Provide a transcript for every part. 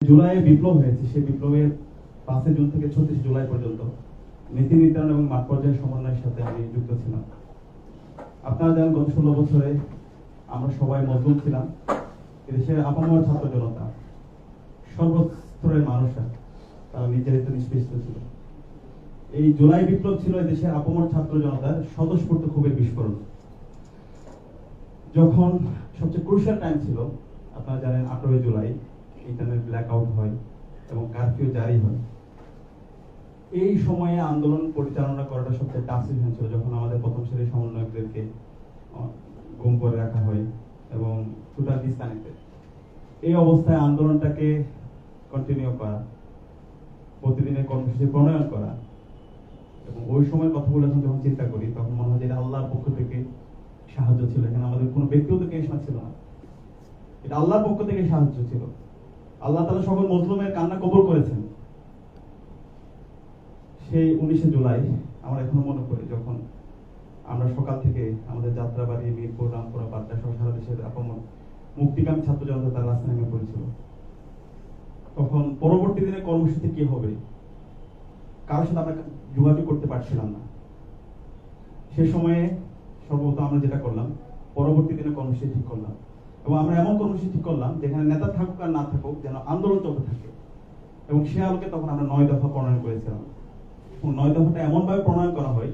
জুলাইয়ে বিপ্লব হয়েছে, সেই বিপ্লবের 5 জুন থেকে 36 জুলাই পর্যন্ত নীতি নির্ধারণ এবং মাঠ পর্যায়ের সমন্বয়ের সাথে আমি যুক্ত ছিলাম। আপনারা জানেন গত 16 বছরে আমরা সবাই মজলুম ছিলাম। এদেশের আপামর ছাত্র জনতা, সর্বস্তরের মানুষরা তারা নির্যাতিত নিষ্পেষিত ছিল। এই জুলাই বিপ্লব ছিল এদেশের আপামর ছাত্র জনতার স্বতঃস্ফূর্ত ক্ষোভের বিস্ফোরণ। যখন সবচেয়ে ক্রুশিয়াল টাইম ছিল, আপনারা জানেন 18 জুলাই ইন্টারনেট ব্ল্যাক আউট হয় এবং কারফিউ জারি হয়। এই সময়ে আন্দোলন পরিচালনা করাটা সবচেয়ে টাফ সিচুয়েশন ছিল, যখন আমাদের প্রথম সারির সমন্বয়কদেরকে গুম করে রাখা হয় এবং টোটাল ডিসকানেক্টেড। এই অবস্থায় আন্দোলনটাকে কন্টিনিউ করা, প্রতিদিনের কর্মসূচি প্রণয়ন করা, এবং ওই সময়ের কথাগুলো যখন চিন্তা করি তখন মনে হয় যে এটা আল্লাহর পক্ষ থেকে সাহায্য ছিল। এখানে আমাদের কোনো ব্যক্তিগত কেশমা ছিল না, এটা আল্লাহর পক্ষ থেকে সাহায্য ছিল। আল্লাহ তাআলা সকল মজলুমের কান্না কবুল করেছেন। সেই 19 জুলাই আমরা এখনো মনে করি, যখন আমরা সকাল থেকে আমাদের যাত্রাবাড়ি, মিরপুর, রামপুরা, পাটনা সহ সারা দেশের আপামর মুক্তিকামী ছাত্র জনতা তার রাস্তা নেমে পড়েছিল। তখন পরবর্তী দিনে কর্মসূচি কি হবে কারোর সাথে আমরা যোগাযোগ করতে পারছিলাম না। সে সময়ে সর্বপ্রথম আমরা যেটা করলাম, পরবর্তী দিনে কর্মসূচি ঠিক করলাম, এবং আমরা এমন কর্মসূচি ঠিক করলাম যেখানে নেতা থাকুক আর না থাকুক যেন আন্দোলন চলতে থাকে। এবং সে আলোকে তখন আমরা 9 দফা প্রণয়ন করেছিলাম। 9 দফাটা এমনভাবে প্রণয়ন করা হয়,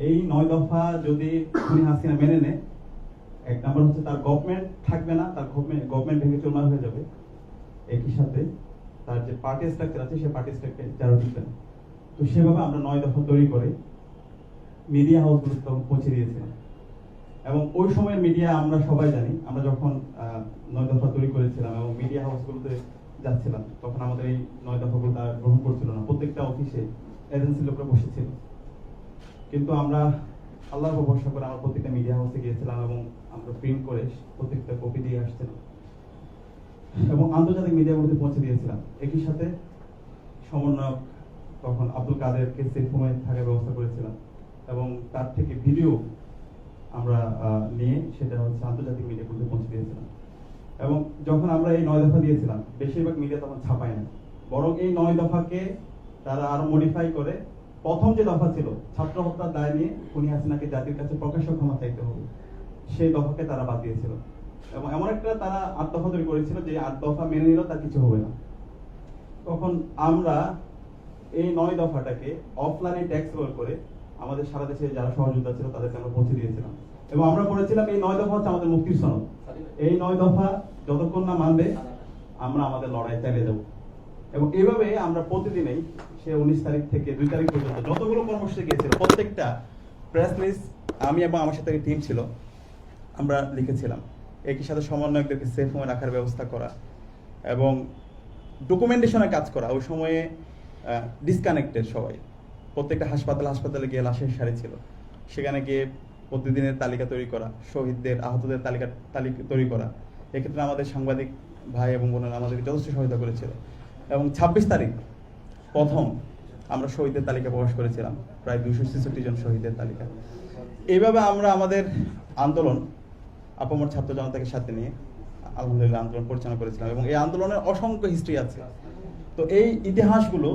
এই 9 দফা যদি খুনি হাসিনা মেনে নেয়, এক নাম্বার হচ্ছে তার গভর্নমেন্ট থাকবে না, তার গভর্নমেন্ট ভেঙে চুরমার হয়ে যাবে। একই সাথে তার যে পার্টি স্ট্রাকচার আছে সেই পার্টি স্ট্রাকচার যারা টিকবে না। তো সেভাবে আমরা 9 দফা তৈরি করে মিডিয়া হাউসগুলো তখন পৌঁছে দিয়েছিলাম। এবং ওই সময়ের মিডিয়া আমরা সবাই জানি, আমরা যখন 9 দফা তৈরি করেছিলাম এবং মিডিয়া হাউসগুলোতে যাচ্ছিলাম, তখন আমাদের এই 9 দফাগুলো তারা গ্রহণ করছিল না। প্রত্যেকটা অফিসে এজেন্সি লোকরা বসেছিল। কিন্তু আমরা আল্লাহর উপর ভরসা করে আমরা প্রত্যেকটা মিডিয়া হাউসে গিয়েছিলাম এবং আমরা প্রিন্ট করে প্রত্যেকটা কপি দিয়ে আসছিলাম এবং আন্তর্জাতিক মিডিয়াগুলোতে পৌঁছে দিয়েছিলাম। একই সাথে সমন্বয়ক তখন আব্দুল কাদেরকে সেফ হোমে থাকার ব্যবস্থা করেছিলাম এবং তার থেকে ভিডিও আমরা নিয়ে সেটা হচ্ছে আন্তর্জাতিক মিডিয়াগুলোতে পৌঁছে দিয়েছিলাম। এবং যখন আমরা এই 9 দফা দিয়েছিলাম, বেশিরভাগ মিডিয়া তখন ছাপায় না, বরং এই 9 দফাকে তারা আরো মডিফাই করে প্রথম যে দফা ছিল ছাত্র হত্যার দায় নিয়ে খুনি হাসিনাকে জাতির কাছে প্রকাশ্য ক্ষমা চাইতে হবে, সেই দফাকে তারা বাদ দিয়েছিল। এবং এমন একটা তারা 8 দফা তৈরি করেছিল যে 8 দফা মেনে নিলেও তার কিছু হবে না। তখন আমরা এই 9 দফাটাকে অফলাইনে ট্যাক্স করে আমাদের সারা দেশে যারা সহযোদ্ধা ছিল তাদেরকে আমরা পৌঁছে দিয়েছিলাম। এবং আমরা বলেছিলাম এই 9 দফা হচ্ছে আমাদের মুক্তির সনদ। এই 9 দফা যতক্ষণ না মানবে আমরা আমাদের লড়াই চালিয়ে যাব। এবং এইভাবে আমরা প্রতিদিনই সে 19 তারিখ থেকে 2 তারিখ পর্যন্ত যতগুলো কর্মসূচি গিয়েছিল প্রত্যেকটা প্রেস লিস্ট আমি এবং আমার সাথে টিম ছিল, আমরা লিখেছিলাম। একই সাথে সমন্বয়কদেরকে সেফ হোমে রাখার ব্যবস্থা করা এবং ডকুমেন্টেশনের কাজ করা। ওই সময়ে ডিসকানেক্টেড সবাই, প্রত্যেকটা হাসপাতালে গিয়ে লাশের সারি ছিল, সেখানে গিয়ে প্রতিদিনের তালিকা তৈরি করা, শহীদদের আহতদের তালিকা তৈরি করা। এক্ষেত্রে আমাদের সাংবাদিক ভাই এবং বোনেরা আমাদেরকে যথেষ্ট সহায়তা করেছিল। এবং 26 তারিখ প্রথম আমরা শহীদের তালিকা প্রকাশ করেছিলাম, প্রায় 266 জন শহীদের তালিকা। এইভাবে আমরা আমাদের আন্দোলন আপামর ছাত্র জনতাকে সাথে নিয়ে আলহামদুলিল্লাহ আন্দোলন পরিচালনা করেছিলাম। এবং এই আন্দোলনের অসংখ্য হিস্ট্রি আছে। তো এই ইতিহাসগুলো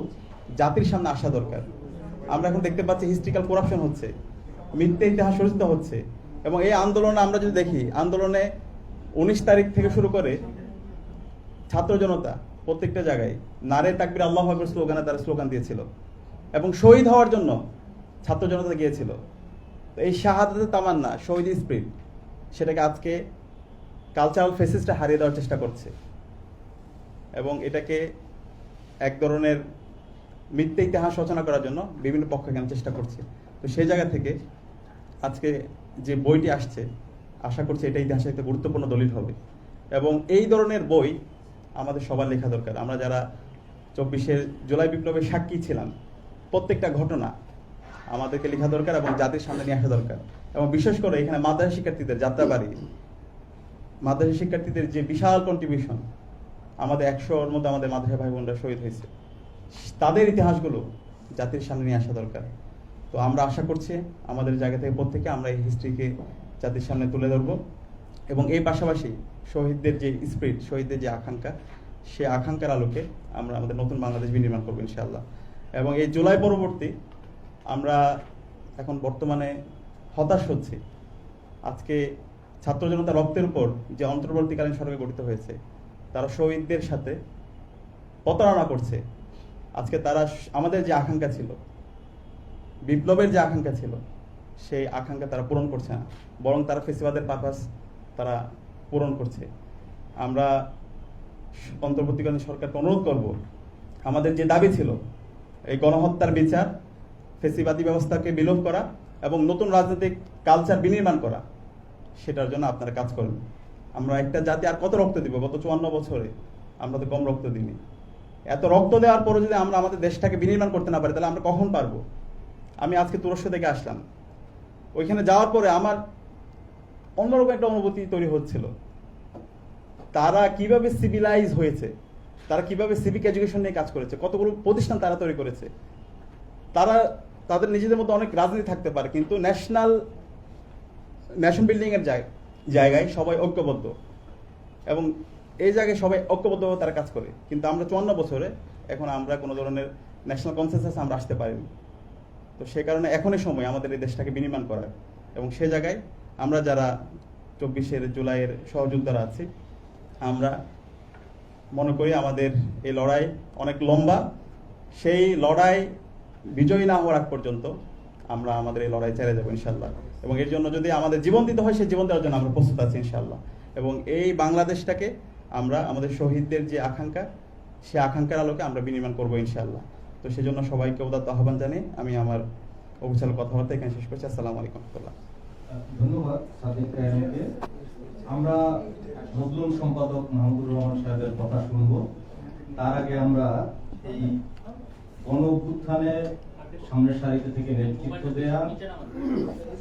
জাতির সামনে আসা দরকার। আমরা এখন দেখতে পাচ্ছি হিস্ট্রিক্যাল করাপশন হচ্ছে, মিথ্যে ইতিহাস রচিত হচ্ছে। এবং এই আন্দোলনে আমরা যদি দেখি, আন্দোলনে 19 তারিখ থেকে শুরু করে ছাত্র জনতা প্রত্যেকটা জায়গায় নারে তাকবীর আল্লাহু আকবার স্লোগানে তারা স্লোগান দিয়েছিল এবং শহীদ হওয়ার জন্য ছাত্র জনতা গিয়েছিল। তো এই শাহাদাতের তামান্না, শহীদ স্পিরিট, সেটাকে আজকে কালচারাল ফেসিসটা হারিয়ে দেওয়ার চেষ্টা করছে এবং এটাকে এক ধরনের মিথ্যে ইতিহাস রচনা করার জন্য বিভিন্ন পক্ষ এখানে চেষ্টা করছে। তো সেই জায়গা থেকে আজকে যে বইটি আসছে, আশা করছি এটা ইতিহাসের একটা গুরুত্বপূর্ণ দলিল হবে এবং এই ধরনের বই আমাদের সবার লেখা দরকার। আমরা যারা 24 জুলাই বিপ্লবের সাক্ষী ছিলাম, প্রত্যেকটা ঘটনা আমাদেরকে লেখা দরকার এবং জাতির সামনে নিয়ে আসা দরকার। এবং বিশেষ করে এখানে মাদ্রাসা শিক্ষার্থীদের যাত্রাবাড়ি, মাদ্রাসা শিক্ষার্থীদের যে বিশাল কন্ট্রিবিউশন, আমাদের 100-এর মধ্যে আমাদের মাদ্রাসা ভাই বোনরা শহীদ হয়েছে, তাদের ইতিহাসগুলো জাতির সামনে নিয়ে আসা দরকার। তো আমরা আশা করছি আমাদের জায়গা থেকে প্রত্যেকে আমরা এই হিস্ট্রিকে জাতির সামনে তুলে ধরবো এবং এই পাশাপাশি শহীদদের যে স্পিরিট, শহীদদের যে আকাঙ্ক্ষা, সে আকাঙ্ক্ষার আলোকে আমরা আমাদের নতুন বাংলাদেশ বিনির্মাণ করবো ইনশাআল্লাহ। এবং এই জুলাই পরবর্তী আমরা এখন বর্তমানে হতাশ হচ্ছি। আজকে ছাত্র জনতা রক্তের উপর যে অন্তর্বর্তীকালীন সরকার গঠিত হয়েছে, তারা শহীদদের সাথে প্রতারণা করছে। আজকে তারা আমাদের যে আকাঙ্ক্ষা ছিল, বিপ্লবের যে আকাঙ্ক্ষা ছিল, সেই আকাঙ্ক্ষা তারা পূরণ করছে না, বরং তারা ফেসিবাদের পারপাস তারা পূরণ করছে। আমরা অন্তর্বর্তীকালীন সরকারকে অনুরোধ করব, আমাদের যে দাবি ছিল এই গণহত্যার বিচার, ফেসিবাদী ব্যবস্থাকে বিলোপ করা এবং নতুন রাজনৈতিক কালচার বিনির্মাণ করা, সেটার জন্য আপনারা কাজ করেন। আমরা একটা জাতি আর কত রক্ত দিব? গত 54 বছরে আমরা তো কম রক্ত দিইনি। এত রক্ত দেওয়ার পরে যদি আমরা আমাদের দেশটাকে বিনির্মাণ করতে না পারি, তাহলে আমরা কখন পারবো? আমি আজকে তুরস্ক থেকে আসলাম, ওইখানে যাওয়ার পরে আমার অন্যরকম একটা অনুভূতি তৈরি হচ্ছিল। তারা কিভাবে সিভিলাইজ হয়েছে, তারা কিভাবে সিভিক এডুকেশন নিয়ে কাজ করেছে, কতগুলো প্রতিষ্ঠান তারা তৈরি করেছে। তারা তাদের নিজেদের মধ্যে অনেক রাজনীতি থাকতে পারে, কিন্তু নেশন বিল্ডিং এর জায়গায় সবাই ঐক্যবদ্ধ, এবং এই জায়গায় সবাই ঐক্যবদ্ধভাবে তারা কাজ করে। কিন্তু আমরা 54 বছরে এখন আমরা কোনো ধরনের ন্যাশনাল কনসেনসাস আমরা আসতে পারিনি। তো সে কারণে এখনই সময় আমাদের এই দেশটাকে বিনির্মাণ করার, এবং সে জায়গায় আমরা যারা 24 জুলাইয়ের সহযোদ্ধারা আছি, আমরা মনে করি আমাদের এই লড়াই অনেক লম্বা। সেই লড়াই বিজয়ী না হওয়ার আগ পর্যন্ত আমরা আমাদের এই লড়াই চালিয়ে যাবো ইনশাল্লাহ। এবং এর জন্য যদি আমাদের জীবন দিতে হয়, সেই জীবন দেওয়ার জন্য আমরা প্রস্তুত আছি ইনশাল্লাহ। এবং এই বাংলাদেশটাকে আমরা আমাদের শহীদদের যে আকাঙ্ক্ষা, সেই আকাঙ্ক্ষার আলোকে আমরা বিনির্মাণ করবো ইনশাল্লাহ। তো সেই জন্য সবাইকে উদাত্ত আহ্বান জানিয়ে আমি আমার অবিচল কথাবার্তা এখানে শেষ করছি। আসসালামু আলাইকুম। ধন্যবাদ সাদিক কায়েমকে। আমরা নজরুল সম্পাদক মাহমুদুর রহমান সাহেবের কথা শুনবো। তার আগে আমরা এই গণ অভ্যুত্থানে সামনের সারিতে থেকে নেতৃত্ব দেয়া,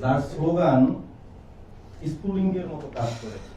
যার স্লোগান স্ফুলিঙ্গের মতো কাজ করেছে,